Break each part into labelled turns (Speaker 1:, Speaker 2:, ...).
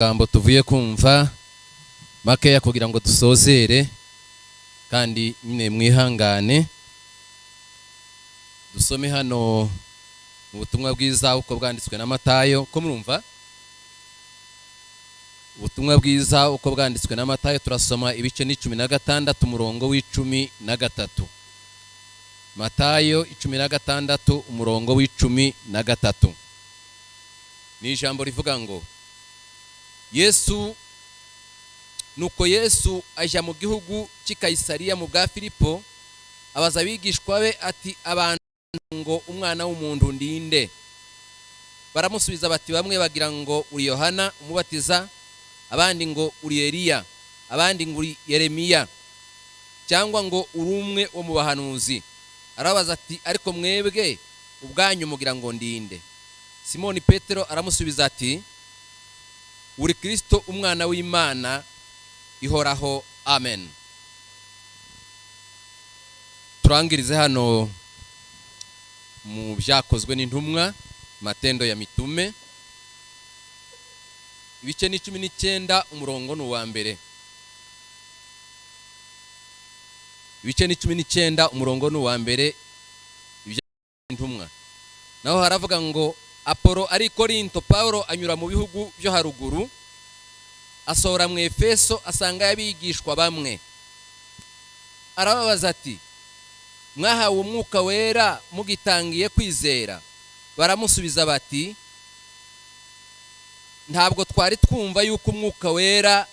Speaker 1: Gambo tuvuye kumva makeya kugira ngo dusozere kandi nyine mwihangane dusome hano mu butumwa bwiza uko bwanditswe na Matayo. Ko murumva ubutumwa bwiza uko bwanditswe na Matayo, turasoma ibice ni 16 umurongo w'13. Matayo 16 umurongo w'13 ni ijambo rivuga ngo nuko Yesu aja mu gihugu cy'Ikayisariya mu bwa Filipo, abaza abigishwa be ati, abantu ngo umwana w'umuntu ndinde? Baramusubiza bati, bamwe bagira ngo uri Yohana umubatiza, abandi ngo uri Eliya, abandi ngo uri Yeremiya, cyangwa ngo uri umwe wo mu bahanuzi. Arabaza ati, ariko mwebwe ubwanyu mugira ngo ndinde? Simoni Petero aramusubiza ati, uri Kristo umwana w'Imana ihoraho, amen. Turangirize hano mu byakozwe n'intumwa, matendo ya mitume, ibice ni 19 umurongo n'uwa mbere. Ibice ni 19 umurongo n'uwa mbere intumwa. Naho haravuga ngo Apolo ari Korinto, Paulo anyura mu bihugu byo haruguru, asohora mu Efeso, asanga yabigishwa bamwe. Arababaza ati, mwahawe umwuka wera mugitangiye kwizera? Baramusubiza bati, ntabwo twari twumva yuko umwuka wera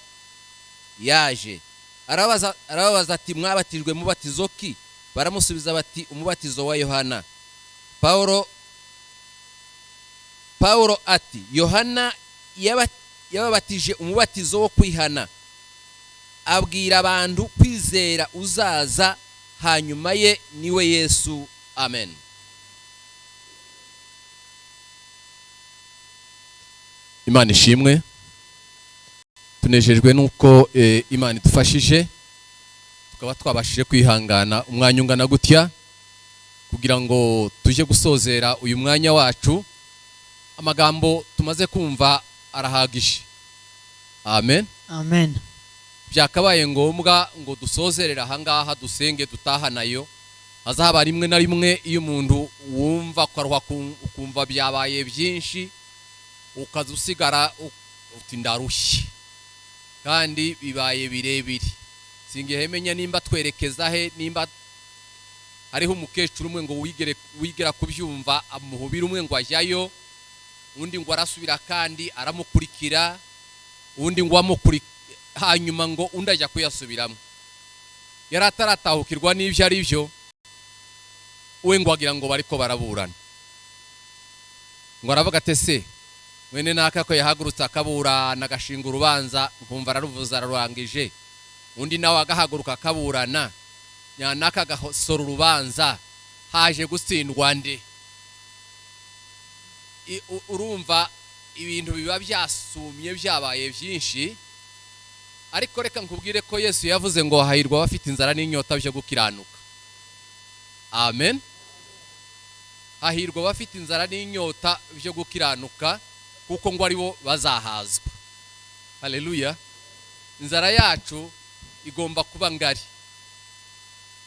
Speaker 1: yaje. Arababaza ati, mwabatijwe mubatizo ki? Baramusubiza bati, umubatizo wa Yohana. Paulo ati, Yohana yababatije umubatizo wo kwihana, abwira abantu kwizera uzaza hanyuma ye niwe Yesu, amen. Imana ishimwe. Tunejejwe nuko Imana idufashije tukaba twabashije kwihangana umwanya ungana gutya kugira ngo tuje gusozera uyu mwanya wacu. Amagambo tumaze kumva arahagije, amen,
Speaker 2: amen.
Speaker 1: Byakabaye ngombwa ngo dusozerera ahangaha, dusenge dutaha nayo. Hazaba rimwe na rimwe iyo umuntu wumva kwaruha ukumva byabaye byinshi, ukazusigara uti ndarushye kandi bibaye birebire. Singehemenya nimba twerekeza he, nimba hariho umukecuru umwe ngo wigera kubyumva amuhubira umwe ngo ajyayo, undi ngo arasubira kandi aramukurikira, undi ngo hanyuma ngo undi ajya kuyasubiramo. Yari ataratahukirwa n'ibyo ari byo, we ngo agira ngo bariko baraburana. Ngo aravuga ati, se mwene naka ko yahagurutse akaburana agashinga urubanza, nkumva araruvuza ararangije, undi nawe agahaguruka akaburana, nyanaka agasora urubanza, haje gutsindwa nde? Urumva ibintu biba byasumye byabaye byinshi. Ariko reka nkubwire ko Yesu yavuze ngo hahirwa abafite inzara n'inyota byo gukiranuka, amen. Hahirwa abafite inzara n'inyota byo gukiranuka, kuko ngo ari bo bazahazwa. Haleluya. Inzara yacu igomba kuba ngari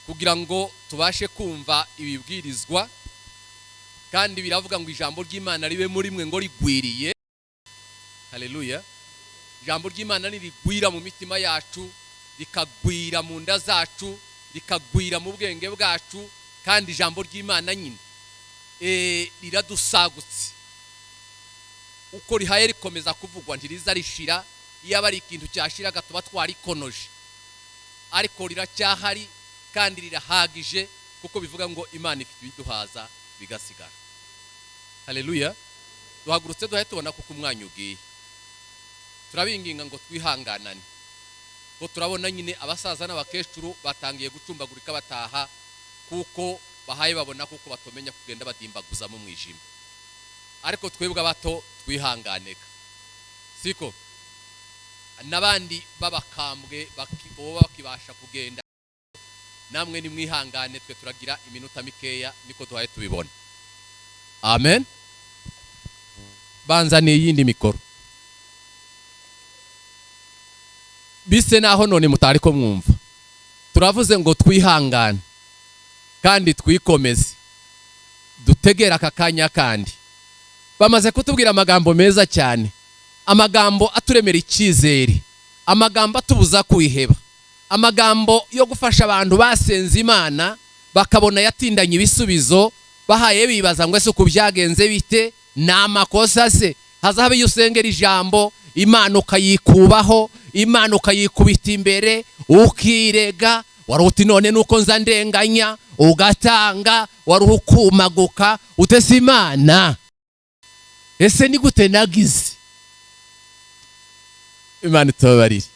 Speaker 1: kugira ngo tubashe kumva ibibwirizwa, kandi biravuga ngo ijambo ry'Imana ribe muri mwe ngo rigwiriye. Haleluya. Ijambo ry'Imana nirigwira mu mitima yacu, rikagwira mu nda zacu, rikagwira mu bwenge bwacu, kandi ijambo ry'Imana nyine riradusagutse. Uko rihaye rikomeza kuvugwa ntiriza rishira. Iyo ari ikintu cyashiraga tuba twarikonoje, ariko riracyahari kandi rirahagije, kuko bivuga ngo Imana ifite ibiduhaza bigasigara. Haleluya. Duhagurutse duhaye tubona kuko umwanya ugiye. Turabinginga ngo twihanganane, ko turabona nyine abasaza n'abakecuru batangiye gucumbagurika bataha, kuko bahaye babona kuko batomenya kugenda badimbaguza mu mwijima. Ariko twebwe abato twihanganeka, siko nabandi babakambwe bakibasha kugenda. Namwe ni mwihangane, twe turagira iminota mikeya niko duhaye tubibona, amen. Banza ni yindi mikoro. bise naho none mutari ko mwumva. Turavuze ngo twihangane kandi twikomeze dutegera aka kanya kandi. Bamaze kutubwira amagambo meza cyane, amagambo aturemera icyizere, amagambo atubuza kwiheba, amagambo yo gufasha abantu basenze Imana bakabona yatindanye ibisubizo, bahaye bibaza ngo ese uko byagenze bite, n'amakosa se. Hazabe yusengera ijambo Imana ukayikubaho, Imana ukayikubita imbere ukirega, waruti none nuko nza ndenganya, ugatanga waruhukumaguka utese Imana ese ni gute nagize. Imana itobarire.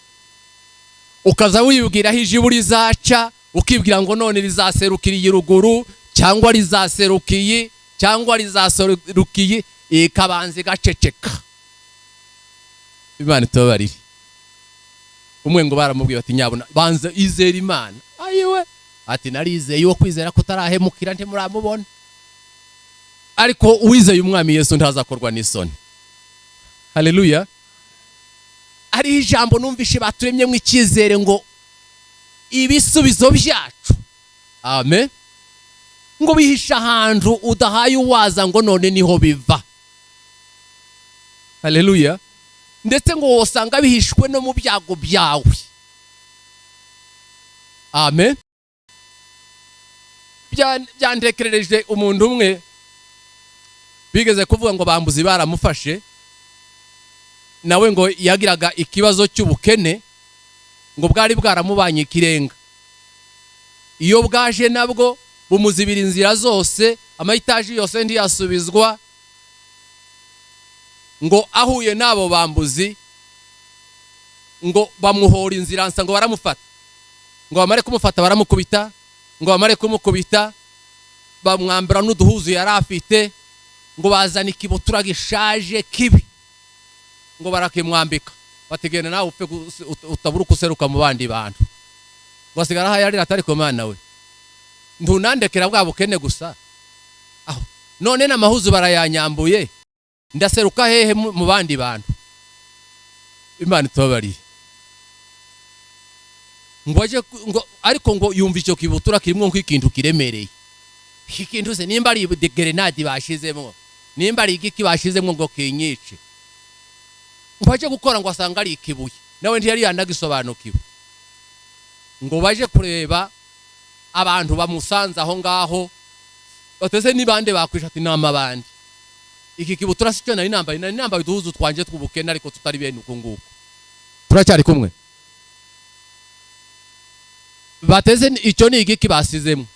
Speaker 1: Ukaza wibwira hije burizaca, ukibwira ngo none rizaserukiriye ruguru cyangwa rizaserukiye cyangwa rizaserukiye, ikabanze gaceceka. Imana itobarire. Umwe ngo baramubwiye bati nyabona banza izera Imana. Ayiwe ati narizeye wo kwizera kutarahemukira ntimuramubona, ariko uwizeye umwami Yesu ntazakorwa n'isoni. Haleluya. Ari ijambo numvishe baturemye mu icyizere ngo ibisubizo byacu, amen, ngo bihisha ahantu udahaye uwaza ngo none niho biva. Haleluya. Ndetse ngo wosanga bihishwe no mu byago byawe, amen. Byantekerereje umuntu umwe bigeze kuvuga ngo bambuzi baramufashe, nawe ngo yagiraga ikibazo cy'ubukene, ngo bwari bwaramubanye ikirenga. Iyo bwaje nabwo bumuzibira inzira zose, amayitaji yose ntiyasubizwa, ngo ahuye nabo bambuzi ngo bamuhora inzira nsa ngo baramufata, ngo bamare kumufata baramukubita, ngo bamare kumukubita bamwambira n'uduhuzu yari afite, ngo bazana ikibutura gishaje kibi, ngo barakimwambika bategena nawe upfe utabura kuseruka mu bandi bantu. Ngo asigara hayarira atari ko Mana we ntunandekera bwa bukene gusa, aho none n'amahuzu barayanyambuye ndaseruka hehe mu bandi bantu. Imana itobariye. Ngo aje ngo ariko ngo yumva icyo kibutura kirimo nk'ikintu kiremereye. Ikintu se nimba ari grenade bashizemo, nimba ari igiki bashizemo ngo kinyice. Ngo aje gukora ngo asanga ari ikibuye, nawe ntiyari yanagisobanukiwe. Ngo baje kureba abantu bamusanze aho ngaho, bateze nibande bakwisha ati n'amabandi. Iki kibutura sicyo nari nambaye duhuzu twanje tw'ubukene, ariko tutari bene uko nguko. Turacyari kumwe. Bateze icyo ni igiki basizemo.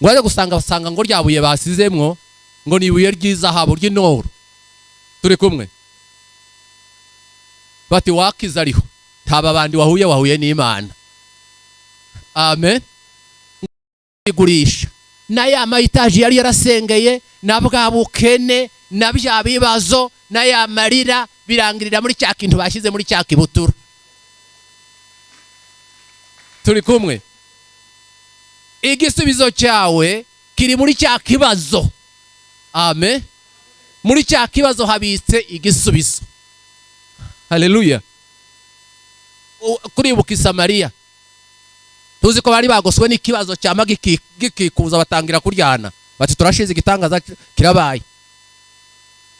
Speaker 1: Ngo aje basanga ngo ryabuye basizemwo ngo ni ibuye ry'izahabu ry'inoro. Turi kumwe. Bati wakiza ariho, taba bandi wahuye n'Imana. Amen. Igurisha na ya mayitaji yari yarasengeye, na bwa bukene, na bya bibazo, na ya marira birangirira muri cya kintu bashyize muri cya kibutura. Turi kumwe. Igisubizo cyawe kiri muri cya kibazo. Amen. Muri cya kibazo habitse igisubizo. Haleluya. Kuribuka Samariya, tuzi ko bari bagoswe n'ikibazo cya magikikuza batangira kuryana, bati turashize igitangaza kirabaye.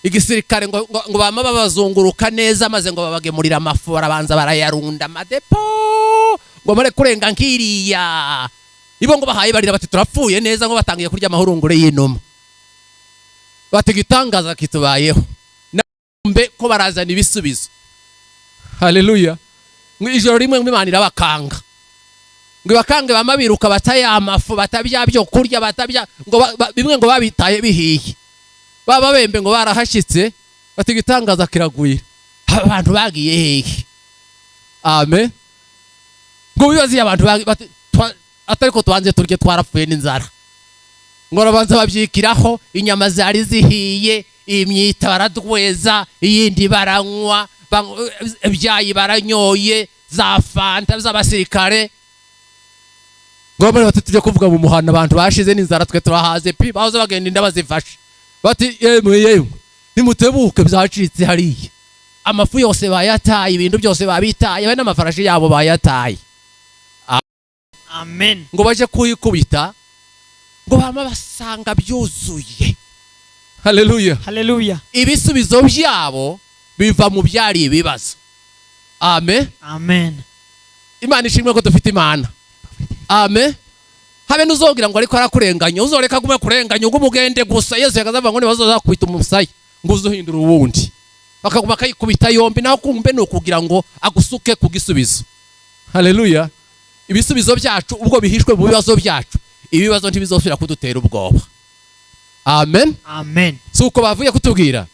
Speaker 1: Igisirikare ngo bama babazunguruka neza, maze ngo babagemurira amafu, barabanza barayarunda amadepo, ngo bare kurenga nkiriya. Ibo ngo bahaye barira bati turapfuye neza, ngo batangiye kurya amahurungure y'inuma. Bati igitangaza kitubayeho, nambe ko barazana ibisubizo. Haleluya. Ngo ijoro rimwe Imana irabakanga, ngo bakange bamabiruka bataya amafu, batabya byo kurya, batabya ngo bimwe ngo babitaye bihiye, baba bembe ngo barahashitse, bati igitangaza kiraguye. Abantu bagiye hehe? Amen. Ngo bibazi abantu bati atari ko twanze turye twarapfuye n'inzara. Ngo rabanza babyikiraho, inyama zari zihiye, imyita baradweza, iyindi baranywa, ibyayi baranyoye, za fanta z'abasirikare. Ngo bati tujye kuvuga mu muhanda abantu bashize n'inzara, twe turahaze pi, bahoze bagenda inda bazifashe. Bati yemwe nimutabuke byacitse hariye. amafu yose bayataye, ibintu byose babitaye, bane n'amafarashi yabo bayataye.
Speaker 2: Amen.
Speaker 1: Ngo baje kuyikubita ngo bama basanga byuzuye. Haleluya.
Speaker 2: Haleluya.
Speaker 1: Ibisubizo byabo biva mu byari ibibazo. Amen.
Speaker 2: Amen.
Speaker 1: Imana ishimwe ko dufite Imana. Amen. Habe nuzogira ngo ariko arakurenganya, uzoreka gume kurenganya ngo umugende gusa. Yesu yakazava ngo nibazoza kwita umusaya ngo uzuhindura uwundi. Bakaguma kayikubita yombi, naho kumbe no kugira ngo agusuke ku gisubizo. Haleluya. Ibisubizo byacu ubwo bihishwe mu bibazo byacu, ibibazo ntibizofira kudutera ubwoba. Amen.
Speaker 2: Amen.
Speaker 1: Suko bavuye kutubwira.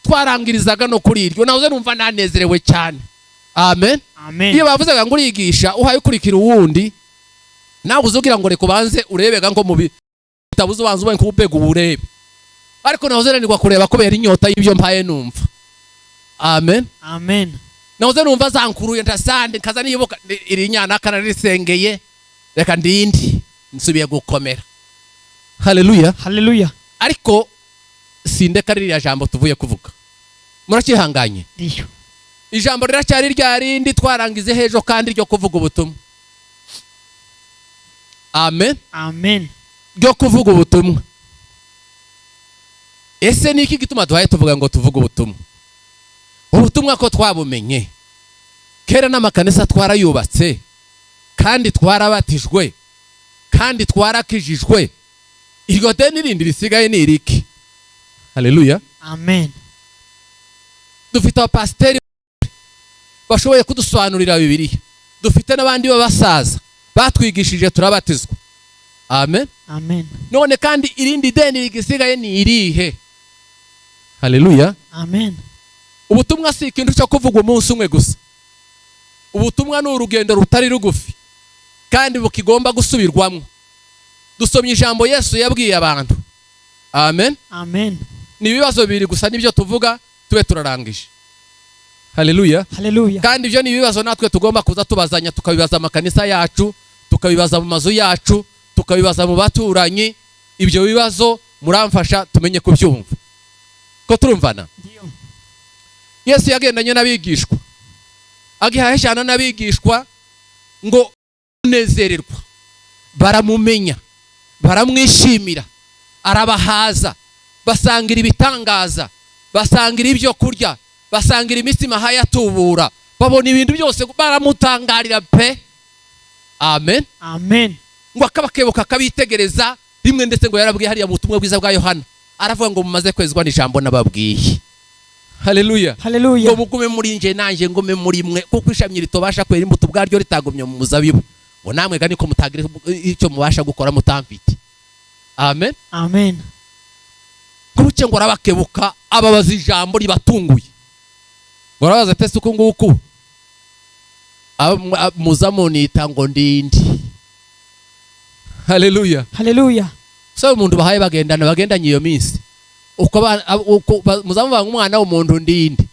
Speaker 1: Twarangirizaga no kuri iryo, nawe numva nanezerewe cyane. Amen.
Speaker 2: Amen.
Speaker 1: Iyo bavuzaga ngo urigisha uhaye ukurikira uwundi, nawe uzugira ngo reko banze urebega ngo mubi utabuze ubanze ubanye kubega uburebe. Ariko nawe uzeranirwa kureba kubera inyota y'ibyo mpaye numva. Amen.
Speaker 2: Amen.
Speaker 1: Nawe numva zankuruye ndasande kaza niyoboka iri nyana kana risengeye, reka ndindi nsubiye gukomera. Haleluya.
Speaker 2: Haleluya.
Speaker 1: Ariko sindeka ririya jambo tuvuye kuvuga. Murakihanganye?
Speaker 2: Ndiyo.
Speaker 1: Ijambo riracyari ryarindi twarangize hejo kandi ryo kuvuga ubutumwa. Amen.
Speaker 2: Amen.
Speaker 1: Ryo kuvuga ubutumwa. Ese niki gituma duhaye tuvuga ngo tuvuga ubutumwa? Ubutumwa ko twabumenye. Kera n'amakanisa twarayubatse kandi twarabatijwe kandi twarakijijwe. Iryo deni rindi risigaye ni iriki? Haleluya.
Speaker 2: Amen.
Speaker 1: Dufite abapasiteri bashoboye kudusobanurira Bibiliya. Dufite n'abandi b'abasaza batwigishije turabatizwa. Amen.
Speaker 2: Amen.
Speaker 1: None kandi irindi deni rigisigaye ni irihe? Haleluya.
Speaker 2: Amen.
Speaker 1: Ubutumwa si ikintu cyo kuvuga umunsi umwe gusa. Ubutumwa ni urugendo rutari rugufi kandi bukigomba gusubirwamo. Dusomye ijambo Yesu yabwiye abantu. Amen.
Speaker 2: Amen.
Speaker 1: Ni ibibazo bibiri gusa nibyo tuvuga tube turarangije. Haleluya.
Speaker 2: Haleluya.
Speaker 1: Kandi ibyo ni ibibazo natwe tugomba kuza tubazanya, tukabibaza amakanisa yacu, tukabibaza mu mazu yacu, tukabibaza mu baturanyi. Ibyo bibazo muramfasha tumenye kubyumva. Ko turumvana?
Speaker 2: Ndiyo.
Speaker 1: Yesu yagendanye n'abigishwa. Agihaheshana n'abigishwa ngo unezererwa. Baramumenya, baramwishimira, arabahaza, basangira ibitangaza, basangira ibyo kurya, basangira imitima hayatubura, babona ibintu byose baramutangarira pe. Amen.
Speaker 2: Amen.
Speaker 1: Ngo akabakebuka kabitegereza rimwe, ndetse ngo yarabwiye hariya mu butumwa bwiza bwa Yohana, aravuga ngo mumaze kwezwa n'ijambo nababwiye. Haleluya.
Speaker 2: Haleluya.
Speaker 1: Ngo mugume muri nje nanje ngume muri mwe, kuko ishami ritobasha kwera imbuto bwaryo ritagumye mu muzabibu. Ngo namwe gani ko mutagira icyo mubasha gukora mutamfite. Amen.
Speaker 2: Amen.
Speaker 1: Kuruke ngo arabakebuka ababaza ijambo ribatunguye. Ngo arabaza tese uko nguko muzamunita ngo ndindi. Haleluya.
Speaker 2: Haleluya.
Speaker 1: So umuntu bahaye bagendanye iyo minsi uko muzamuvuga umwana w'umuntu ndindi.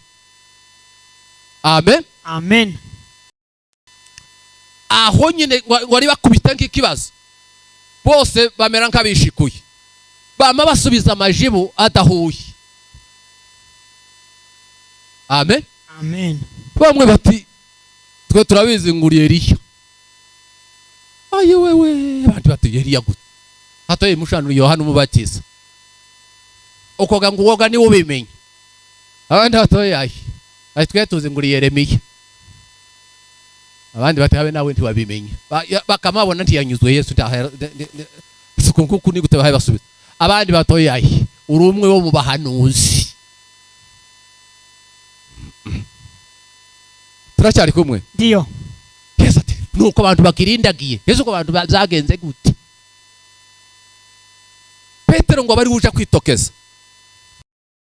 Speaker 1: Amen.
Speaker 2: Amen.
Speaker 1: Aho nyine wari bakubita nk'ikibazo, bose bamera nk'abishikuye, bama basubiza amajibu adahuye. Amen.
Speaker 2: Amen.
Speaker 1: Bamwe bati twe turabizi nguriye Eliya. Ayo wewe, abandi bati Eliya gute? Hatoye mushanura Yohana umubatiza. Ukoga ngo woga ni ubimenye. Abandi batoye ayi twe tuzi nguriye Yeremiya. Abandi bati habe nawe ntiwabimenye. Bakamabona ntiyanyuzwe Yesu sukunkuku ni gute bahaye basubiza. Abandi batoye ayi uri umwe wo mu bahanuzi. Turacyari kumwe?
Speaker 2: Ndiyo.
Speaker 1: Yesu ati nuko abantu bakirindagiye. Yesu ko abantu bazagenze gute? Petero ngo bari uje kwitokeza.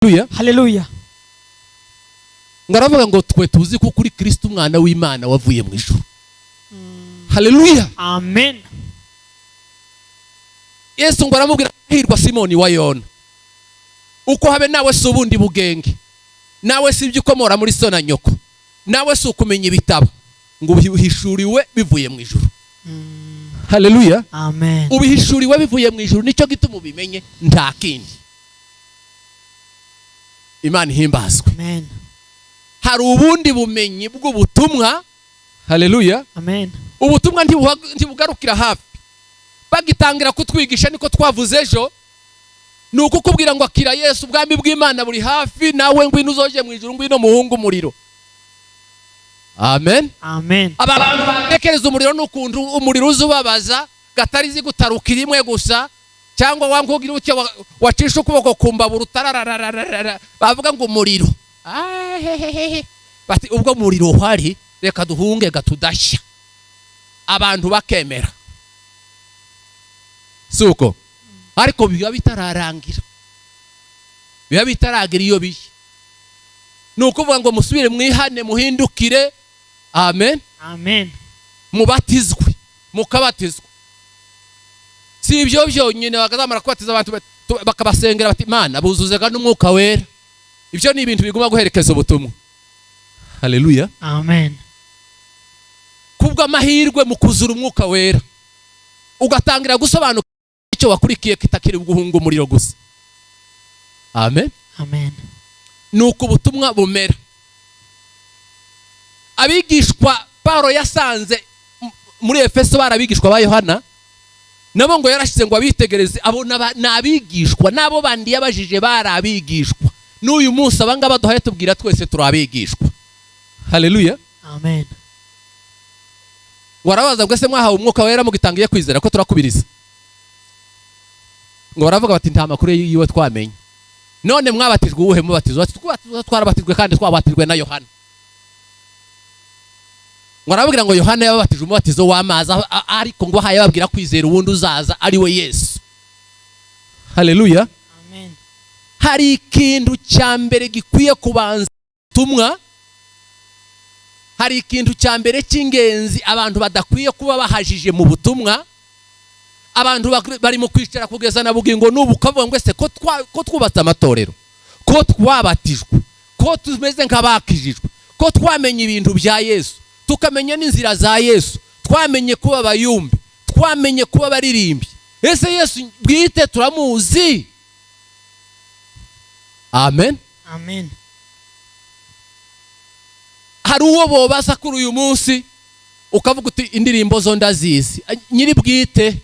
Speaker 1: Haleluya.
Speaker 2: Haleluya.
Speaker 1: Ngaravuga ngo twe tuzi ko kuri Kristo umwana w'Imana wavuye mu ijuru. Haleluya.
Speaker 2: Amen.
Speaker 1: Yesu ngo aramubwira hirwa Simoni wa Yona, uko habe nawe si ubundi bugenge, nawe si ibyo ukomora muri so na nyoko, nawe si ukumenya ibitabo, ngo ubihishuriwe bivuye mu ijuru. Haleluya.
Speaker 2: Amen.
Speaker 1: Ubihishuriwe bivuye mu ijuru, nicyo gituma ubimenye nta kindi. Imana ihimbazwe.
Speaker 2: Amen.
Speaker 1: Hari ubundi bumenyi bw'ubutumwa. Haleluya.
Speaker 2: Amen.
Speaker 1: Ubutumwa ntibugarukira hafi. Bagitangira kutwigisha niko twavuze ejo, nuko kubwira ngo akira Yesu, ubwami bw'Imana buri hafi, nawe ngwino uzoje mu ijuru, ngwino muhungu umuriro. Amen.
Speaker 2: Amen.
Speaker 1: Abantu batekereza umuriro n'ukuntu umuriro uzubabaza, gatarizi gutarukira imwe gusa, cyangwa wankugira ucyo wacisha ukuboko kumbabura utararararara, bavuga ngo umuriro. Bati ubwo muriro uhari, reka duhunge gatudashya. Abantu bakemera. Suko. Ariko biba bitararangira. Biba bitaragira iyo biye. Nukuvuga ngo musubire mwihane muhindukire. Amen.
Speaker 2: Amen.
Speaker 1: Mubatizwe, mukabatizwe. Si ibyo byonyine bakazamara kubatiza abantu bakabasengera bati Imana buzuzega n'umwuka wera. Ibyo ni ibintu biguma guherekeza ubutumwa. Haleluya.
Speaker 2: Amen.
Speaker 1: Kubwa amahirwe mu kuzura umwuka wera, ugatangira gusobanuka icyo wakurikiye kitakiri guhunga umuriro gusa. Amen.
Speaker 2: Amen.
Speaker 1: Nuko ubutumwa bumera. Abigishwa Paulo yasanze muri Efeso barabigishwa ba Yohana, nabo ngo yarashize ngo abitegereze, abo nabigishwa nabo bandi yabajije barabigishwa. N'uyu munsi abanga baduhaye tubwira twese turabigishwa. Haleluya.
Speaker 2: Amen.
Speaker 1: Warabaza bwese mwahawe umwuka wera mugitangiye kwizera ko turakubiriza. Ngo baravuga bati nta makuru yiwe twamenye. None mwabatijwe uwuhe mubatizo? Twarabatijwe kandi twabatijwe na Yohana. Ngaravugira ngo Yohana yababatije umubatizo w'amazi, ariko ngo haye babwira kwizera ubundi uzaza ari we Yesu. Haleluya.
Speaker 2: Amen.
Speaker 1: Hari ikintu cya mbere gikwiye kubanza tumwa. Hari ikintu cya mbere cy'ingenzi abantu badakwiye kuba bahajije mu butumwa. Abantu bari mu kwicara kugeza na bugingo n'ubu kavuga ngo ese ko twubatse amatorero, ko twabatijwe, ko tumeze nk'abakijijwe, ko twamenye ibintu bya Yesu, tukamenya n'inzira za Yesu, twamenye kuba abayumbi, twamenye kuba baririmbi. Ese Yesu bwite turamuzi? Amen.
Speaker 2: Amen.
Speaker 1: Hari uwo bobaza kuri uyu munsi ukavuga uti indirimbo zo ndazizi, nyiri bwite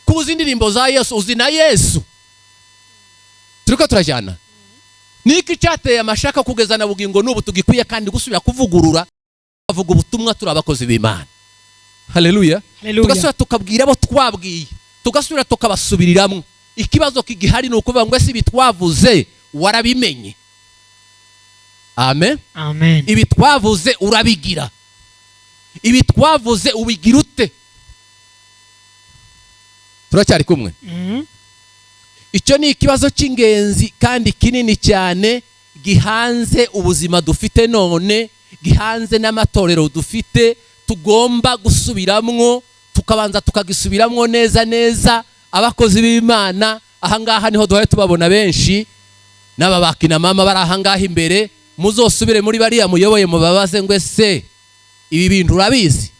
Speaker 1: kuzi indirimbo za Yesu, uzi na Yesu? Turiko turajyana. Niki cyateye amashaka kugeza na bugingo n'ubu tugikwiye kandi gusubira kuvugurura bavuga ubutumwa turabakozi b'Imana. Haleluya. Tugasubira tukabwira abo twabwiye, tugasubira tukabasubiriramo. Ikibazo kigihari ni ukuvuga ngo ese bitwavuze warabimenye? Amen.
Speaker 2: Amen.
Speaker 1: Ibi twavuze urabigira? Ibi twavuze ubigira ute? Turacyari kumwe? Icyo ni ikibazo cy'ingenzi kandi kinini cyane gihanze ubuzima dufite none, gihanze n'amatorero dufite, tugomba gusubiramwo, tukabanza tukagisubiramo neza neza. Abakozi b'Imana ahangaha niho duhaye tubabona benshi, n'ababakina mama bari ahangaha imbere, muzosubire muri bariya muyoboye mubabaze ngo ese ibi bintu urabizi?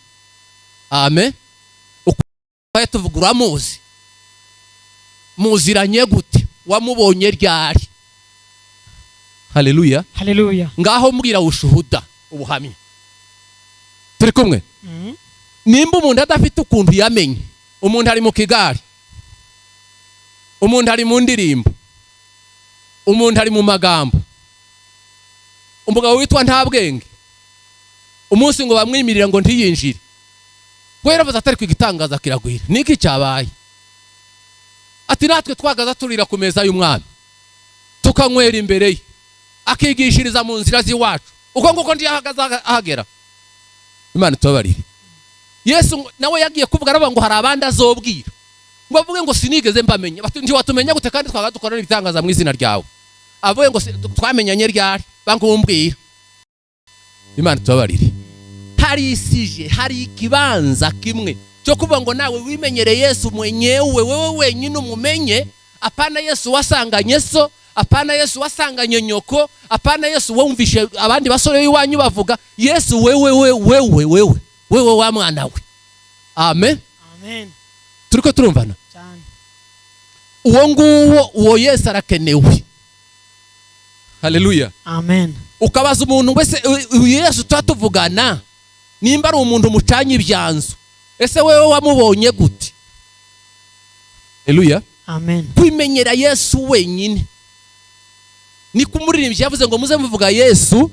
Speaker 1: Amen. Uko tuvugura muzi, muziranye gute? Wamubonye ryari? Haleluya.
Speaker 2: Haleluya.
Speaker 1: Ngaho mbwira ushuhuda ubuhamya. Turi kumwe? Nimba umuntu adafite ukuntu yamenye, umuntu ari mu kigari, umuntu ari mu ndirimbo, umuntu ari mu magambo, umugabo witwa Ntabwenge, umunsi ngo bamwimirira ngo ntiyinjire, ngo yaravuze atari kwigitangaza kiragwira. Niki cyabaye? Ati natwe twagaza turira ku meza y'umwami, tukanywera imbere ye, akigishiriza mu nzira z'iwacu, uko nguko ndi ahagera. Imana tubabarire. Yesu nawe yagiye kuvuga aravuga ngo hari abandi azobwira, ngo avuge ngo sinigeze mbamenya. Bati ntiwatumenya gute kandi twaga dukorana ibitangaza mu izina ryawe? Avuye ngo twamenyanye ryari? Bangumbwira. Imana tubabarire. Hari isije, hari ikibanza kimwe cyo kuvuga ngo nawe wimenyere Yesu mwenyewe, wewe wenyine umumenye. Apana Yesu wasanganye so, apana Yesu wasanganye nyoko, apana Yesu wumvishe abandi basore b'iwanyu bavuga. Yesu wewe wa mwana we. Amen.
Speaker 2: Amen.
Speaker 1: Turiko turumvana?
Speaker 2: Cyane.
Speaker 1: uwo Yesu arakenewe. Haleluya.
Speaker 2: Amen.
Speaker 1: Ukabaza umuntu wese Yesu twatuvugana nimba ari umuntu mucanye ibyanzu, ese wewe wamubonye gute? Haleluya.
Speaker 2: Amen.
Speaker 1: Kwimenyera Yesu wenyine. Ni kumuririmbyi yavuze ngo muze muvuga Yesu,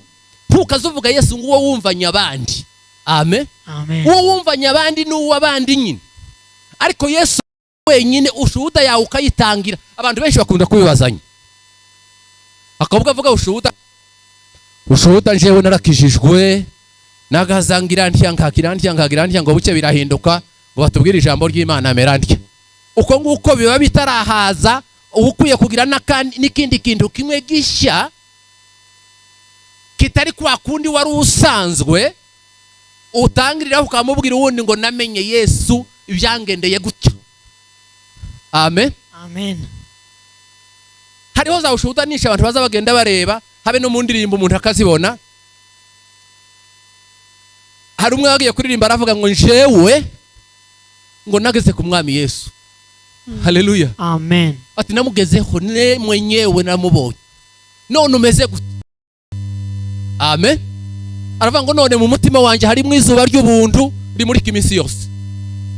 Speaker 1: ntukazuvuga Yesu ngo uwo wumvanya abandi. Amen.
Speaker 2: Amen.
Speaker 1: Uwo wumvanya abandi n'uwo abandi nyine. Ariko Yesu wenyine ushuhuda yawe ukayitangira. Abantu benshi bakunda kubibazanya. Akavuga ushuhuda njewe narakijijwe, nagazangira ntyankagira ngo buke birahinduka, ngo batubwire ijambo ry'Imana merandya. Uko nguko biba bitarahaza, ukwiye kugira n'ikindi kintu kimwe gishya kitari kwa kundi wari usanzwe, utangirira ukamubwira uwundi ngo namenye Yesu ibyangendeye gutya. Amen.
Speaker 2: Amen.
Speaker 1: Hariho za ushuhuda nisha abantu baza bagenda bareba, habe no mu ndirimbo umuntu akazibona. Hari umwe wagiye kuririmba aravuga ngo njewe ngo nageze ku mwami Yesu. Haleluya.
Speaker 2: Amen.
Speaker 1: Ati namugezeho ne mwenyewe namubonye. None umeze gute? Amen. Aravuga ngo none mu mutima wanje harimo izuba ry'ubuntu rimurika iminsi yose.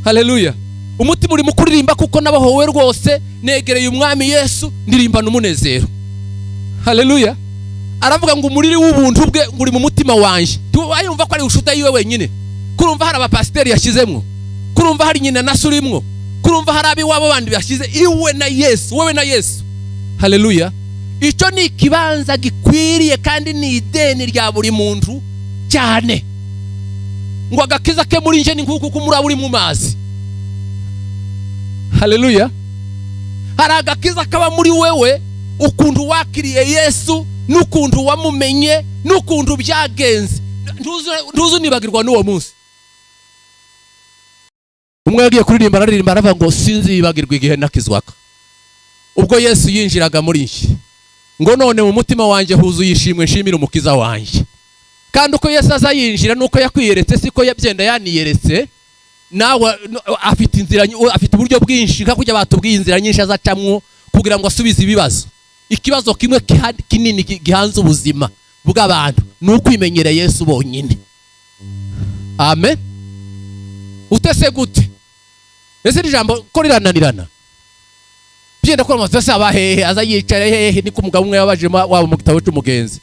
Speaker 1: Haleluya. Umutima uri mukuririmba kuko nabahowe rwose, negereye umwami Yesu ndirimba n'umunezero. Haleluya. Aravuga ngo umuriri w'ubuntu bwe nguri mu mutima wanje. Wayumva ko ari ushuta yiwe wenyine. Kurumva hari abapasiteri yashizemwo. Kurumva hari nyina nasurimwo. Kurumva hari abi wabo bandi bashize iwe na Yesu, wewe na Yesu. Haleluya. Icyo ni kibanza gikwiriye kandi ni ideni rya buri muntu cyane. Ngo agakiza ke muri nje ni nkuko kumura buri mu mazi. Haleluya. Hari agakiza kaba muri wewe ukuntu wakiriye Yesu, n'ukuntu wamumenye, n'ukuntu byagenze. Ntuzu nibagirwa n'uwo munsi. Umwe yagiye kuririmba aravuga ngo sinzi yibagirwa igihe nakizwaka. Ubwo Yesu yinjiraga muri nje. Ngo none mu mutima wanje huzuye ishimwe nshimira umukiza wanje. Kandi uko Yesu azayinjira nuko yakwiyeretse siko yabyenda yaniyeretse. Nawe afite inzira, afite uburyo bwinshi kakujya batubwiye inzira nyinshi azacamwo kugira ngo asubize ibibazo. Ikibazo kimwe kinini gihanze ubuzima bw'abantu nuko imenyere Yesu bonyine. Amen. Utese gute? Ese ijambo ko rirananirana. Byenda ko amazasa abahehe azayicara hehe ni kumugabo umwe yabaje wabo mu gitabo cy'umugenzi.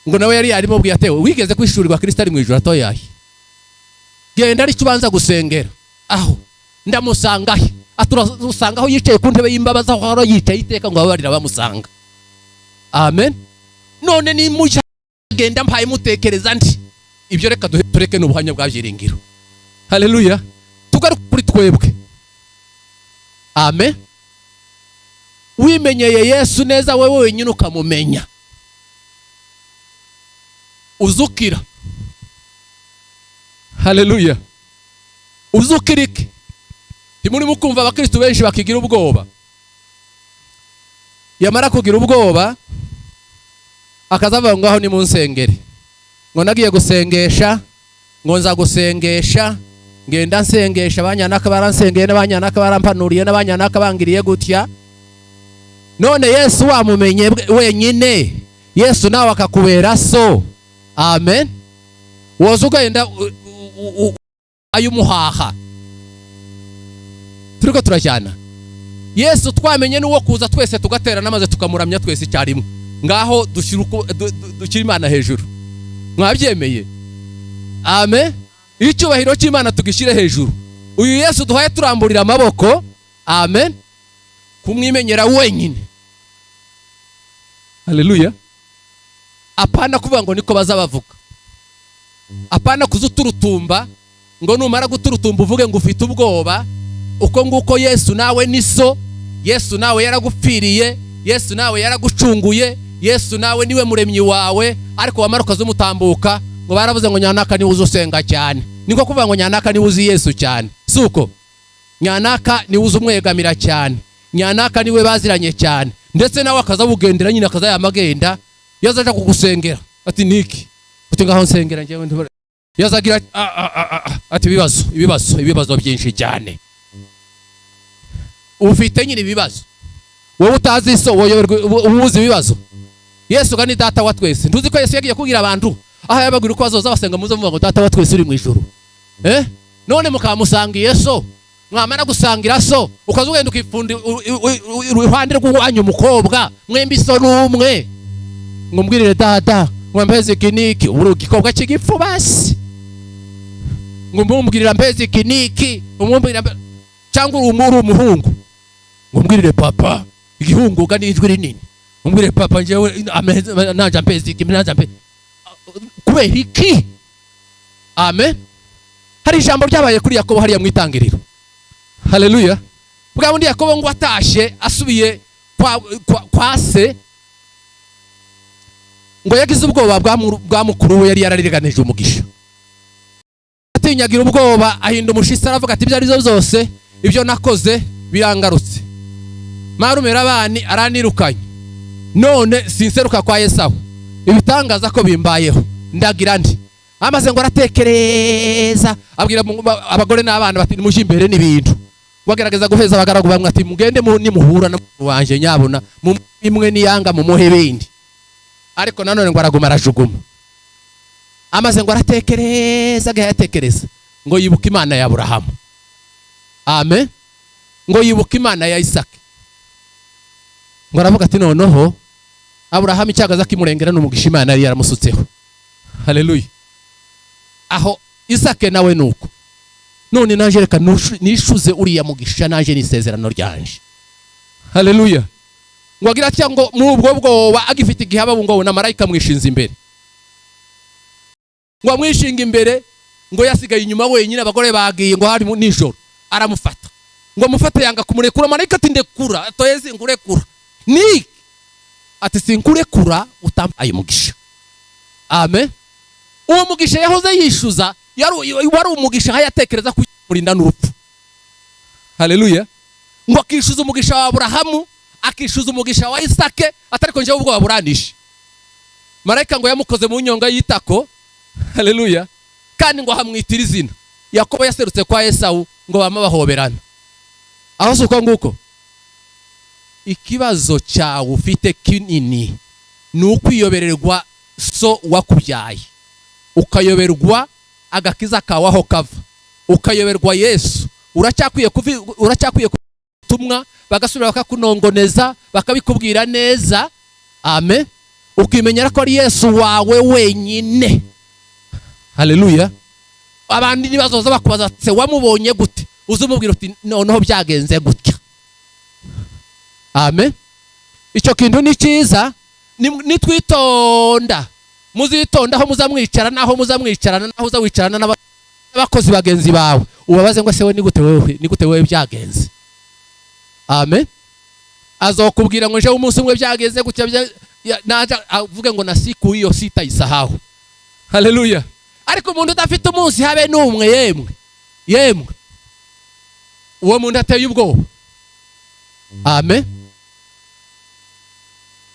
Speaker 1: Ngo nawe yari arimo bwiye atewe wigeze kwishurirwa Kristo ari mu ijuru atoyahe. Genda ari cyubanza gusengera. Aho ndamusanga he? Aturasanga aho yicaye ku ntebe y'imbabazi aho yicaye iteka ngo ababarira bamusanga. Amen. None ni mujya genda mpaye mutekereza ndi. Ibyo reka tureke n'ubuhamya bwa byiringiro. Haleluya. Tugaruka kuri twebwe. Amen. Wimenyeye Yesu neza wewe wenyine ukamumenya. Uzukira. Haleluya. Uzukirike. Timuri mukumva abakristo benshi bakigira ubwoba. Yamara kugira ubwoba akazavuga ngaho ni mu nsengere. Ngo nagiye gusengesha, ngo nza gusengesha, ngenda nsengesha abanyanaka baransengeye n'abanyanaka barampanuriye n'abanyanaka bangiriye gutya. None Yesu wamumenye wenyine. Yesu nawe akakubera so. Amen. Wozuga enda ayumuhaha. Turiko turajyana. Yesu twamenye n'uwo kuza twese tugatera namaze tukamuramya twese icyarimwe. Ngaho dushyira Imana hejuru. Mwabyemeye? Amen. Icyubahiro cy'Imana tugishire hejuru. Uyu Yesu duhaye turamburira amaboko. Amen. Kumwimenyera wenyine. Haleluya. Apana kuvuga ngo niko bazabavuga. Apana kuzuturutumba ngo numara guturutumba uvuge ngo ufite ubwoba. Uko nguko Yesu nawe ni so. Yesu nawe yaragupfiriye. Yesu nawe yaragucunguye. Yesu nawe niwe muremyi wawe. Ariko wamara ukazumutambuka ngo baravuze ngo nyanaka ni uzusenga cyane. Niko kuvuga ngo nyanaka ni uzi Yesu cyane. Suko nyanaka ni uzumwegamira cyane. Nyanaka niwe baziranye cyane. Ndetse nawe akazabugendera nyine akazayamagenda. Yazaje kugusengera ati niki uti ngaho nsengera ngewe ntubare. Yazagira ati ibibazo byinshi cyane. Ufite nyine ibibazo. wowe utazi so ubuzi bibazo. Yesu kandi data wa twese. Ntuzi ko Yesu yagiye kugira abantu aho yabagwira uko bazoza basenga muze muvuga ngo data wa twese uri mu ijuru. None mukamusangiye so, mwamara gusangira so ukaza ugenda ukifundi uruhande rw'uwanyu umukobwa mwembi so n'umwe ngo mbwirire data ngo mpeze kiniki urugikobwa cy'igifu basi ngo mbwirira mpeze kiniki umwumvira cyangwa uri umuhungu ngo mbwirire papa igihunguka n'ijwi rinini mbwirire papa njewe naja mpeze kiniki naja mpeze kubera iki. Amen. Hari ijambo ryabaye kuri Yakobo hariya mu itangiriro. Haleluya. Bwa bundi Yakobo ngo atashe asubiye kwa se ngo yagize ubwoba bwa mukuru we yari yarariganije umugisha. Atinyagira ubwoba ahinda umushitsi aravuga ati ibyo ari byo byose ibyo nakoze birangarutse. Marumera abani aranirukanye. None sinseruka kwa Yesawu. Ibitangaza ko bimbayeho. Ndagira ndi. Amaze ngo aratekereza abwira abagore n'abana bati muje imbere n'ibintu. Bagerageza guheza abagaragu bamwe ati mugende nimuhura n'umuntu wanje nyabona imwe niyanga mu muhe bindi. Ariko nanone ngo araguma arajuguma. Amaze ngo aratekereza gayatekereza ngo yibuka Imana ya Abrahamu. Amen. Ngo yibuka Imana ya Isaka. Ngo aravuga ati noneho Abrahamu icyagaza kimurengera n'umugisha Imana yari yaramusutseho. Haleluya. Aho Isaka nawe nuko. None naje reka nishuze uriya mugisha naje nisezerano ryanje. Haleluya. Ngo agira ati ngo mu ubwo bwoba agifite igihaba ngo na marayika mwishinze imbere. Ngo amwishinga imbere ngo yasigaye inyuma wenyine abagore bagiye ngo hari nijoro aramufata. Ngo amufata yanga kumurekura marayika ati ndekura atoyeze ngurekura. Ni ati sinkurekura utampaye mugisha. Amen. Uwo mugisha yahoze yishuza wari umugisha hayatekereza kurinda n'urupfu. Haleluya. Ngo akishuza umugisha wa Abrahamu akishuza umugisha wa Isaka atariko nje ubwo baburanisha. Marayika ngo yamukoze mu nyonga yitako. Haleluya. Kandi ngo hamwitira izina. Yakobo yaserutse kwa Esawu ngo bama bahoberana. Aho suko nguko. Ikibazo cyawe ufite kinini n'ukwiyobererwa so wakubyaye. Ukayoberwa agakiza kawaho kava. Ukayoberwa Yesu. Uracyakwiye kutumwa bagasubira bakakunongoneza bakabikubwira neza. Amen. Ukimenyera ko ari Yesu wawe wenyine. Haleluya. Abandi nibazoza bakubaza se wamubonye gute uzumubwira uti noneho byagenze gutya. Amen. Icyo kintu ni cyiza nitwitonda muzitonda aho muzamwicara naho muzamwicarana naho uzawicarana n'abakozi bagenzi bawe ubabaze ngo se we ni gute wewe byagenze. Amen. Azokubwira ngo nje umunsi umwe byagenze gutya naja avuge ngo na siku hiyo sitaisahau. Haleluya. Ariko umuntu udafite umunsi habe n'umwe yemwe uwo muntu ateye ubwoba. Amen.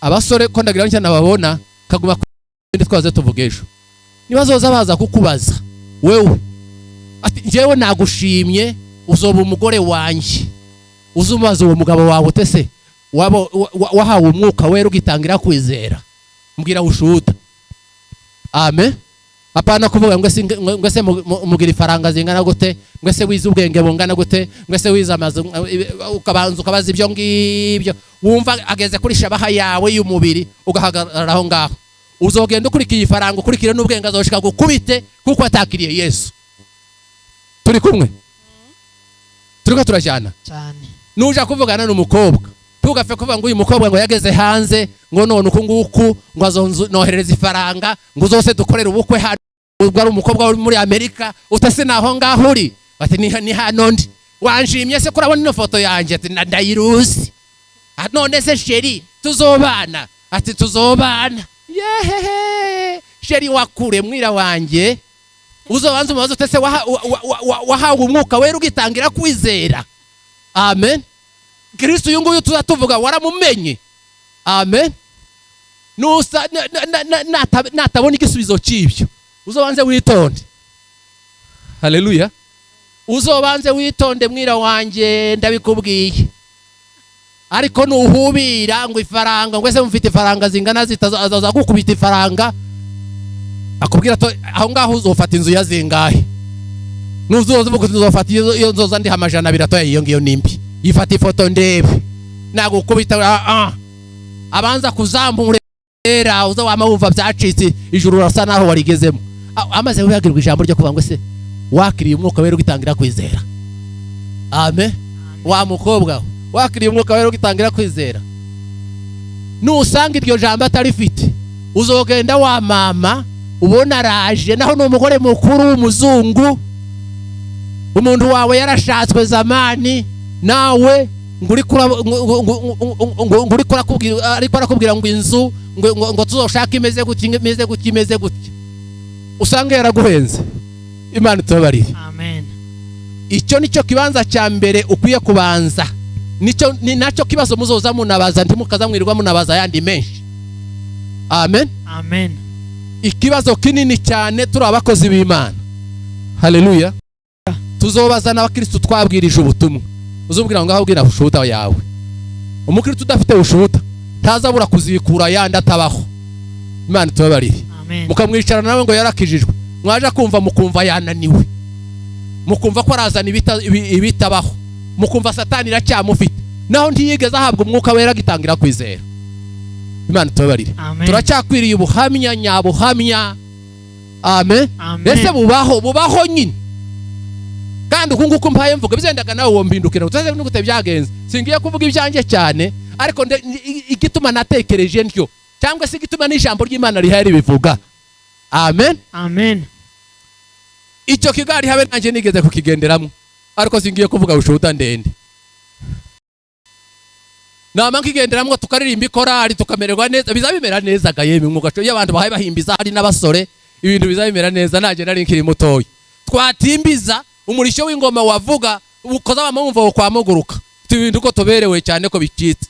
Speaker 1: Abasore ko ndagira cyane babona kaguma twaze tuvugejo nibazoza baza kukubaza wewe ati njewe nagushimye uzoba umugore wanje uzumaze uwo mugabo wawe tese wahawe umwuka wera ugitangira kwizera mbwira ushuta. Amen. Apana kuvuga ngo se mugira ifaranga zingana gute ngo se wize ubwenge bungana gute ngo se wize amazi ukabanza ukabaza ibyo ngibyo wumva ageze kuri shabaha yawe y'umubiri ugahagararaho ngaho uzogenda ukurikiye ifaranga ukurikire n'ubwenge azoshika gukubite kuko atakiriye Yesu. Turi kumwe turiko turajyana cyane. Nuja kuvugana n'umukobwa tugafe kuvuga ngo uyu mukobwa ngo yageze hanze ngo none uko nguku ngo azonohereza ifaranga ngo uzose dukorera ubukwe hano ubwo ari umukobwa uri muri Amerika utase naho ngaho uri bati ni hano ndi wanjimye se kurabona ino foto yanje ati ndayiruzi none se sheri tuzobana ati tuzobana yehehe sheri wakure mwira wanje uzobanza umubazo utese wahawe umwuka wera ugitangira kwizera. Amen. Kristo uyu nguyu tuzatuvuga waramumenye. Amen. Nusa natabona igisubizo cy'ibyo uzobanze witonde. Haleluya. Uzobanze witonde mwira wanje ndabikubwiye.
Speaker 2: ariko nuhubira ngo ifaranga ngo ese mufite ifaranga zingana zitazaza gukubita ifaranga akubwira to aho ngaho uzofata inzu ya zingahe nuzovuga uzofata iyo nzoza ndi hamajana birato iyo ngiyo nimbi yifata ifoto ndebe nagukubita abanza kuzambura era uza wamawumva byacitse ijuru rasa naho warigezemo amaze wihagirwa ijambo ryo kuvuga ngo se wakiriye umwuka wera ugitangira kwizera. Amen. Wa mukobwa wakiriye umwuka wera ugitangira kwizera, nusanga iryo jambo atarifite uzogenda wa mama ubona araje naho n'umugore mukuru w'umuzungu, umuntu wawe yarashatswe zamani nawe nguri kurakubwira ariko arakubwira ngo inzu ngo tuzoshaka imeze gutya usanga yaraguhenze. Imana itubabarire.
Speaker 3: Amen.
Speaker 2: Icyo nicyo kibanza cya mbere ukwiye kubanza, nicyo ni nacyo kibazo muzoza munabaza ntimukaza mwirirwa munabaza yandi menshi. Amen.
Speaker 3: Amen.
Speaker 2: Ikibazo kinini cyane turi abakozi b'Imana. Haleluya. Tuzobaza n'abakristo twabwirije ubutumwa, uzubwira ngo aho ubwira ushuta yawe. Umukristo udafite ushuta ntazabura kuzikura yandi atabaho. Imana itubabarire.
Speaker 3: Amen.
Speaker 2: Mukamwicarana nawe ngo yarakijijwe, mwaje kumva mukumva yananiwe, mukumva ko arazana ibitabaho, mukumva satani iracyamufite naho ntiyigeze ahabwa umwuka wera gitangira kwizera. Imana itubabarire. Turacyakwiriye ubuhamya nyabuhamya. Amen. Ese bubaho nyine kandi ukunguko mpaye mvuga bizendaga nawe wombindukira utaze n'ugute byagenze singiye kuvuga ibyanjye cyane, ariko igituma natekereje ntyo cyangwa se igituma n'ijambo ry'Imana rihari bivuga. Amen.
Speaker 3: Amen.
Speaker 2: Icyo kigari habe nanjye nigeze kukigenderamo, ariko singiye kuvuga ushuta ndende. Nama nkigenderamo tukaririmba ikorari tukamererwa neza, bizabimera neza gayeme mwugaco y'abantu bahaye bahimbiza hari n'abasore, ibintu bizabimera neza. Naje nari nkiri mutoyi twatimbiza umurisho w'ingoma wavuga ukoza bamumva wo kwamuguruka ibintu ko toberewe cyane ko bicitse,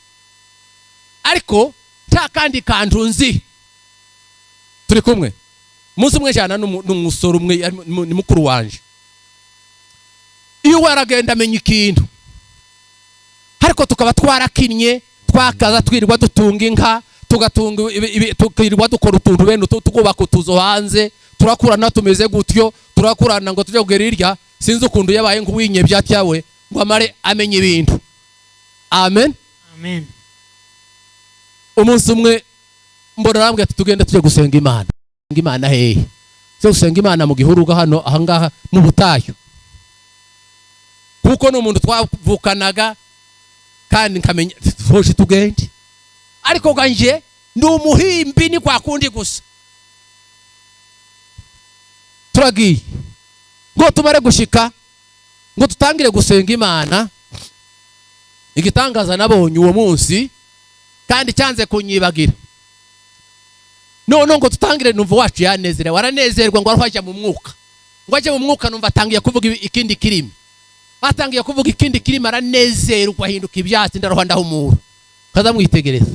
Speaker 2: ariko nta kandi kantunzi turi kumwe. Munsi umwe cyane n'umusoro umwe ni mukuru wanje, iyo waragenda amenya ikintu, ariko tukaba twarakinnye twakaza twirirwa dutunga inka tukirirwa dukora utuntu bene tukubaka utuzo hanze turakurana tumeze gutyo turakurana ngo tujye kugera irya sinzi ukuntu yabaye ngo winye byatyawe ngo amare amenye ibintu. Amen.
Speaker 3: Amen.
Speaker 2: Umunsi umwe mbona rambwe tugenda tujye gusenga Imana. Imana hehe cyo gusenga Imana mu gihuruga hano ahangaha mu butayu, kuko n'umuntu twavukanaga kandi nkamenya hoje tugende, ariko ganje ndi umuhimbi ni kwa kundi gusa. Turagiye ngo tumare gushika ngo tutangire gusenga Imana, igitangaza nabonye uwo munsi kandi cyanze kunyibagira. None ngo tutangire numva wacu yanezere waranezerwa ngo arwajya mu mwuka, ngo ajye mu mwuka numva atangiye kuvuga ikindi kirimi, atangiye kuvuga ikindi kirimi aranezerwa ahinduka ibyatsi ndarohanda humura. Kaza mwitegereza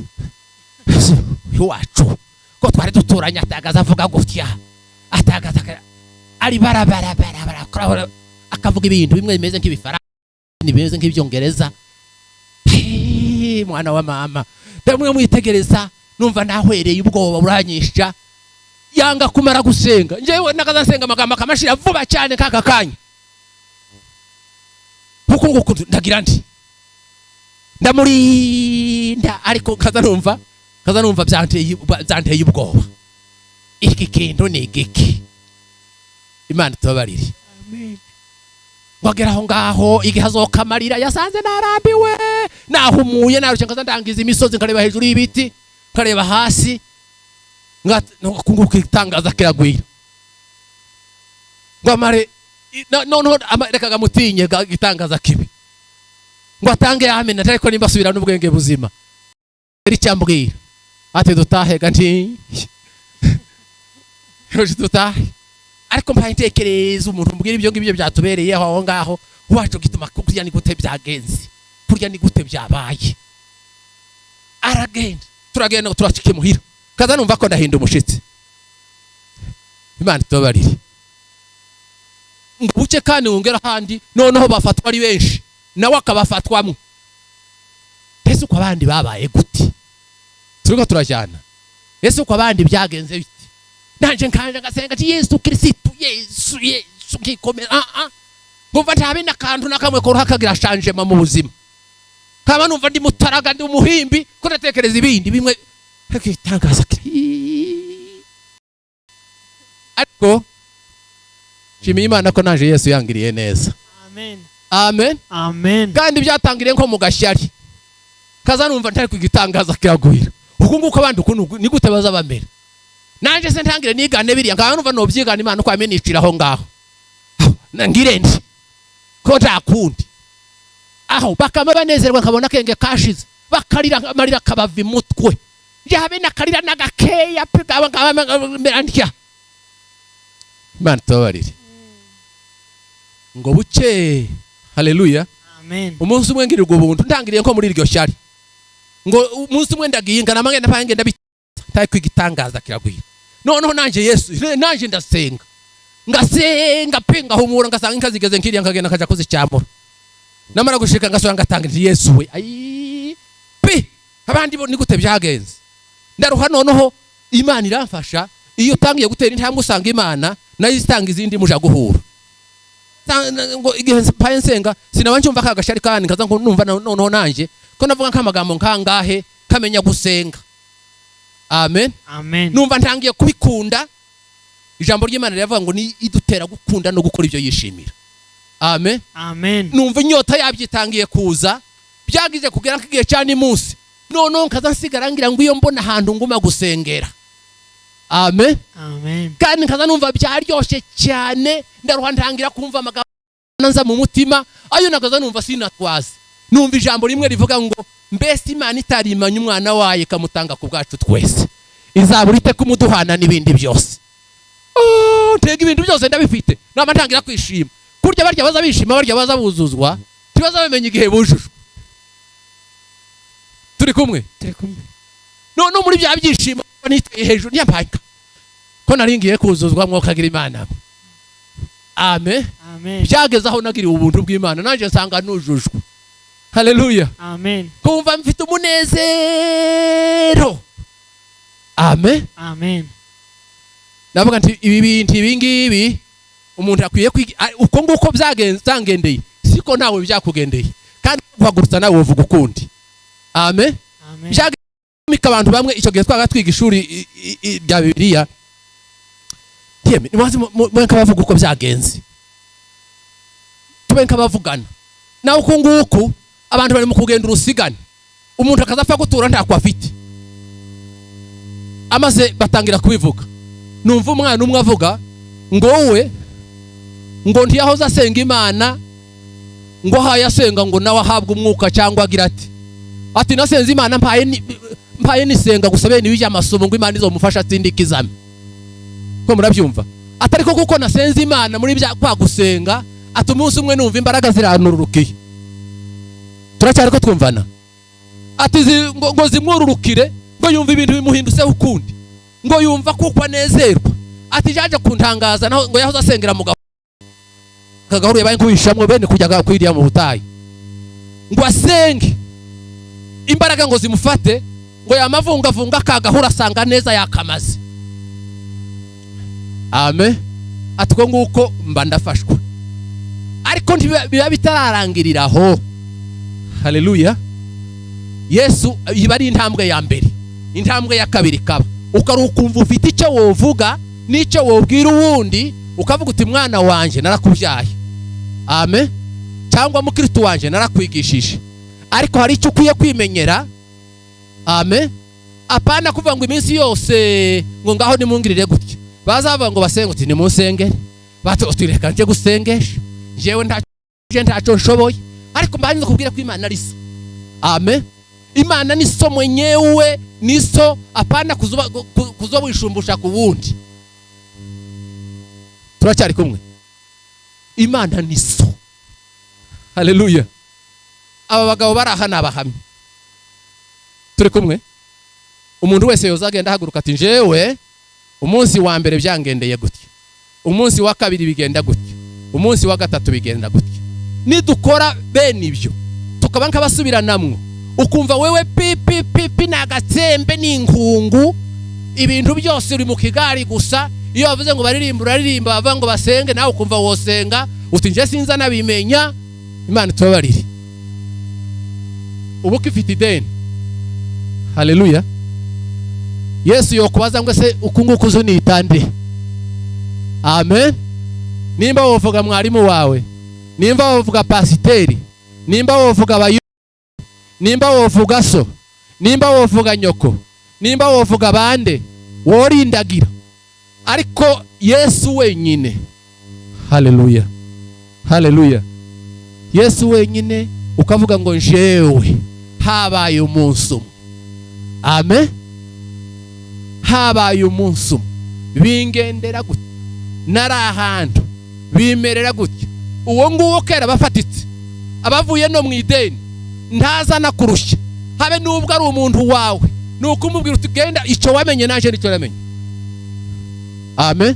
Speaker 2: iwacu ko twari duturanya atagaza avuga gutya, atagaza ari barabara akavuga ibintu bimwe bimeze nk'ibifaransa bimeze nk'ibyongereza. Mwana wa mama ndamwe mwitegereza numva nahwereye ubwoba buranyisha, yanga kumara gusenga. Njewe nakaza nsenga amagambo akamashira vuba cyane kaka kanya, kuko nguko ndagira ndi ndamurinda, ariko kaza numva byanteye ubwoba. Iki kintu ni igiki? Imana tubabarire.
Speaker 3: Amen.
Speaker 2: Wagera aho ngaho igihe azokamarira yasanze narambiwe nahumuye narushye nkaza ndangiza imisozi nkareba hejuru y'ibiti nkareba hasi kunguka itangaza kiragwira ngo amare noneho rekaga mutinye gitangaza kibi ngo atange amena, ariko nimba asubira n'ubwenge buzima eri cyambwira ati dutahe ganti roje dutahe. Ariko mpa intekereza umuntu mbwira ibyo ngibyo byatubereye aho ngaho wacu gituma kurya ni gute byagenze, kurya ni gute byabaye. Aragenda turagenda turashike muhira kaza numva ko ndahinda umushitsi. Imana tubabarire. Nguke kandi ungera handi noneho bafatwa ari benshi nawe akabafatwamo. ese uko abandi babaye gute? Turiko turajyana. Ese uko abandi byagenze biti? Nanje nkanje ngasenga ati Yesu Kristo, Yesu kikomera. Ngumva ntabe nakantu nakamwe ko hakagira changement mu buzima. Kaba numva ndi mutaraga ndi umuhimbi ko natekereza ibindi bimwe hakitangaza. Ariko shimiye Imana ko naje Yesu yangiriye neza.
Speaker 3: Amen.
Speaker 2: Amen.
Speaker 3: Amen.
Speaker 2: Kandi byatangiriye nko mu gashyari. Kaza numva ntari kugitangaza kiragwira. Uko nguko abandi ukuntu ni gute baza bamera. Nanje se ntangire nigane biriya nkaba numva no byigana Imana ko ameniciraho ngaho. Nangire ndi ko ndakundi. Aho bakama banezerwa nkabona kenge kashize. Bakarira amarira kabavi mutwe. Yabe nakarira nagakeya pigaba ngabamera. Imana tabarire. Ngo buke. Haleluya.
Speaker 3: Amen.
Speaker 2: Umunsi umwe ngirirwa ubuntu ntangiriye nko muri iryo shyari. Ngo umunsi umwe ndagihinga namangenda pangenda bitaye kwigitangaza kiragwira. Noneho nanje Yesu nanje ndasenga. Ngasenga pinga humura ngasanga inkazigeze nkiriya nkagenda kaja kuzicyamura. Namara gushika ngasanga ngatanga Yesu we. Ai! Pi! Abandi bo ni gute byagenze. Ndaruha noneho Imana iramfasha iyo tangiye gutera intambwe usanga Imana nayo izitanga izindi muja guhura. Ngo igihe mpaye nsenga sinabancyumva kagashari kandi nkaza ngo numva noneho nanje ko navuga nk'amagambo nkangahe kamenya gusenga. Amen.
Speaker 3: Amen.
Speaker 2: Numva ntangiye kubikunda. Ijambo ry'Imana riravuga ngo ni idutera gukunda no gukora ibyo yishimira. Amen.
Speaker 3: Amen.
Speaker 2: Numva inyota yabyitangiye kuza byagize kugera nk'igihe cyane munsi. Noneho nkaza nsigara ngira ngo iyo mbona ahantu nguma gusengera. Amen.
Speaker 3: Amen.
Speaker 2: Kandi nkaza numva byaryoshye cyane ndaruha ntangira kumva amagambo nanza mu mutima ayo nakaza numva sinatwaze. Numva ijambo rimwe rivuga ngo mbese Imana itarimanye umwana waye kamutanga ku bwacu twese. Izaburite kumuduhana n'ibindi byose. Ntega ibintu byose ndabifite. Naba ntangira kwishima. Kurya barya baza bishima barya baza buzuzwa. Tibaza bamenye igihe bujujwe. Turi kumwe. No muri bya byishimo niteye hejuru nyampaka. Ko naringiye kuzuzwa mwokagira Imana. Amen.
Speaker 3: Amen.
Speaker 2: Byageze aho nagiriye ubuntu bw'Imana nanje nsanga nujujwe. Haleluya.
Speaker 3: Amen.
Speaker 2: Kumva mfite umunezero. Amen.
Speaker 3: Amen.
Speaker 2: Navuga nti ibi bintu ibingibi umuntu akwiye uko nguko byagengendeye siko nawe byakugendeye kandi guhagurutsa nawe uvuga ukundi. Amen.
Speaker 3: Amen.
Speaker 2: Byagimika abantu bamwe icyo gihe twaga twiga ishuri rya Bibiliya. Tiyeme nibaze mwenka bavuga uko byagenze. Tubenka bavugana. Na uko nguko abantu bari mu kugenda urusigane. Umuntu akazapfa gutura ntakwa afite. Amaze batangira kubivuga. Numva umwana umwe avuga ngo we ngo ntiyahoza asenga Imana ngo hayasenga ngo nawe ahabwa umwuka cyangwa agira ati nasenze Imana mpaye nisenga gusabe nibi y'amasomo ngo Imana izomufasha atindika izame. Ko murabyumva atari ko kuko nasenze Imana muri bya kwa gusenga ati umunsi umwe numva imbaraga ziranururukiye. Turacyari ko twumvana ati ngo zimwururukire ngo yumva ibintu bimuhindutse ukundi ngo yumva kuko anezerwa ati jaje kuntangaza naho ngo yahoza asengera mugabo kagahuriye baye kuhishamwe bene kujyaga kwiriya mu butayi ngo asenge imbaraga ngo zimufate ngo yamavungavunga kagahura asanga neza yakamaze. Amen. Atwo nguko mba ndafashwa ariko biba bitararangiriraho. Haleluya. Yesu ibari intambwe ya mbere. Intambwe ya kabiri kaba ukarukumva ufite icyo wovuga n'icyo wobwira uwundi ukavuga uti mwana wanje narakubyaye. Amen. Cyangwa mukristo wanje narakwigishije ariko hari icyo ukwiye kwimenyera. Amen. Apana kuvuga ngo iminsi yose ngo ngaho nimungirire gutya bazavuga ngo basenge uti nimusengere batureka nje gusengesha jewe ntacyo nshoboye ariko mbanze kubwira ko Imana ari so. Amen. Imana ni so mwenyewe ni so apana kuzobwishumbusha ku wundi. Turacyari kumwe. Imana ni so. Haleluya. Aba bagabo barahana abahamya. Turi kumwe. Umuntu wese yozagenda haguruka ati njewe umunsi wa mbere byangendeye gutya. Umunsi wa kabiri bigenda gutya. Umunsi wa gatatu bigenda gutya. Nidukora bene ibyo tukabanka basubiranamwe ukumva wewe pipi nagatsembe n'inkungu, ibintu byose uri mu kigari gusa. Iyo bavuze ngo baririmba uraririmba, bavuga ngo basenge nawe ukumva wosenga uti nje sinza nabimenya. Imana tubabarire. Ubu kifite ideni. Haleluya. Yesu yokubaza ngo se ukunguku uzunitande. Amen. Nimba wovuga mwarimu wawe, nimba wovuga pasiteri, nimba wovuga abayu, nimba wovuga so, nimba wovuga nyoko, nimba wovuga bande, worindagira. Ariko Yesu wenyine. Haleluya. Haleluya. Yesu wenyine ukavuga ngo jewe habaye umunsi umwe. Amen. Habaye umunsi umwe bingendera gutya, nari ahantu bimerera gutya. Uwo nguwo kera bafatitse abavuye no mu ideni ntaza nakurushya, habe nubwo ari umuntu wawe, nuko umubwira uti genda icyo wamenye naje nicyo namenye. Amen.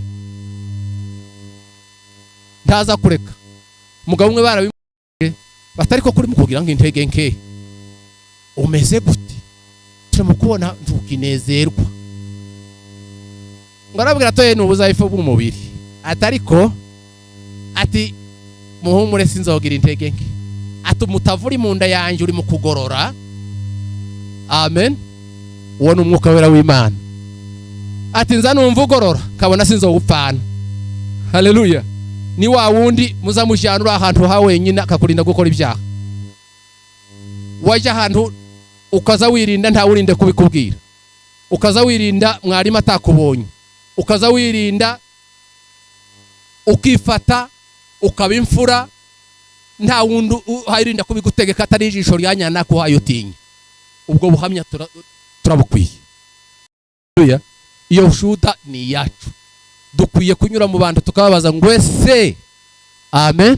Speaker 2: Ntaza kureka. Mugabo umwe barabimubwiye batari ko kuri mukugira ngo intege nke umeze gute, turamukubona ntukinezerwa. Ngarabwira toye n'ubuzayifu bw'umubiri atariko ati muhumure sinzogira intege nke, ati umutavuri mu nda yanjye uri mu kugorora. Amen. Uwo ni umwuka wera w'Imana. Ati nza numva ugorora kabona sinzogupfana. Haleluya. Ni wa wundi muzamujyanura ahantu ha wenyine akakurinda gukora ibyaha. Waje ahantu ukaza wirinda nta urinde kubikubwira, ukaza wirinda mwarimu atakubonye, ukaza wirinda ukifata ukaba imfura, nta wundi hayirinda kubigutegeka atari ijisho ryanyana ko hayotinye. Ubwo buhamya turabukwiye. Haleluya. Iyo shuda ni yacu. Dukwiye kunyura mu bantu tukababaza ngo ese amen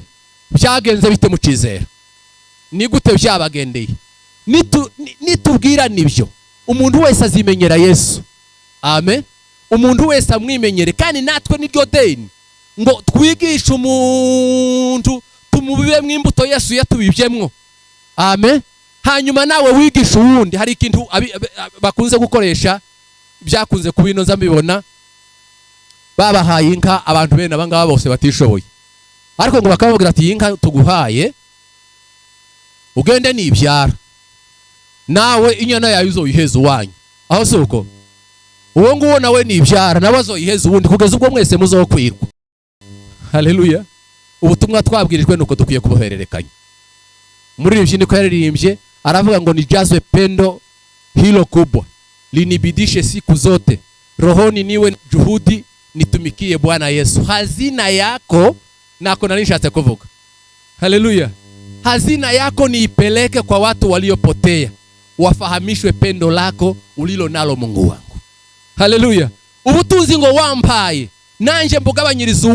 Speaker 2: byagenze bite mu cyizera, ni gute byabagendeye. Nitubwira nibyo umuntu wese azimenyera Yesu. Amen. Umuntu wese amwimenyere, kandi natwe niryo deni ngo twigishe umuntu tumubibe mw'imbuto Yesu yatubibyemwo. Amen. Hanyuma nawe wigisha uwundi. Hari ikintu bakunze gukoresha byakunze kubinoza mbibona, babahaye inka abantu bene abangaba bose batishoboye, ariko ngo bakavugira ati inka tuguhaye ugende nibyara nawe inyana yawe uzoyiheza uwanyu. Aho suko uwo nguwo nawe nibyara nawe azoyiheza uwundi kugeza ubwo mwese muzokwirwa. Haleluya. Ubutumwa twabwirijwe nuko dukwiye kubuhererekanya. Muri ibyo niko yaririmbye aravuga ngo nijazwe pendo hilo kubwa linibidishe siku zote rohoni niwe juhudi nitumikie Bwana Yesu. Hazina yako nako nanishatse kuvuga. Haleluya. Hazina yako niipeleke kwa watu waliopotea, wafahamishwe pendo lako ulilo nalo Mungu wangu. Haleluya. Ubutunzi ngo wampaye nanje mbugabanyiriza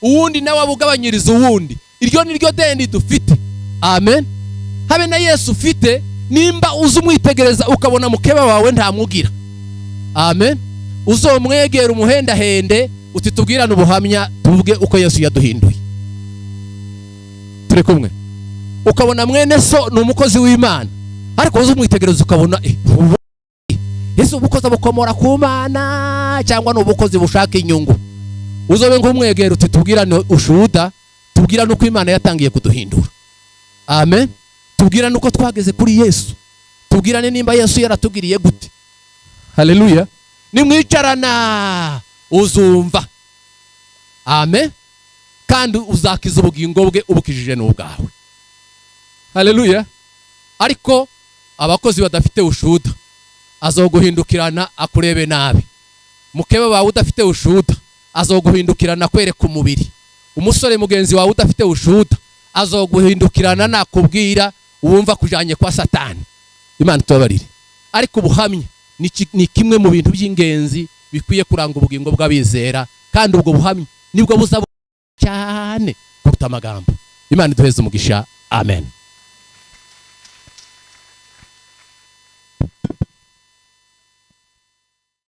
Speaker 2: uwundi nawe abugabanyiriza uwundi. Iryo niryo deni dufite. Amen. Habe na Yesu ufite, nimba uzumwitegereza ukabona mukeba wawe ntamugira. Amen. Uzomwegera umuhenda hende utitubwirana ubuhamya tuvuge uko Yesu yaduhinduye. Turi kumwe. Ukabona mwene so ni umukozi w'Imana, ariko uzumwitegereza ukabona Yesu ubukozi bukomora ku Mana cyangwa n'ubukozi bushaka inyungu. Uzobe ngumwegera utitubwirana ushuda, tubwirana uko Imana yatangiye kuduhindura. Amen. Tubwirana uko twageze kuri Yesu, tubwirane nimba Yesu yaratugiriye gute. Haleluya. Nimwicarana uzumva. Amen. Kandi uzakiza ubugingo bwe ubukijije n'ubwawe. Haleluya. Ariko abakozi badafite ushuda azoguhindukirana akurebe nabi. Mukeba wawe udafite ushuda azoguhindukirana kwereka umubiri. Umusore mugenzi wawe udafite ushuda azoguhindukirana nakubwira uwumva kujanye kwa Satani. Imana tubabarire. Ariko ubuhamya ni kimwe mu bintu by'ingenzi bikwiye kuranga ubugingo bw'abizera, kandi ubwo buhamya nibwo buza cyane kuruta amagambo. Imana duheze umugisha. Amen.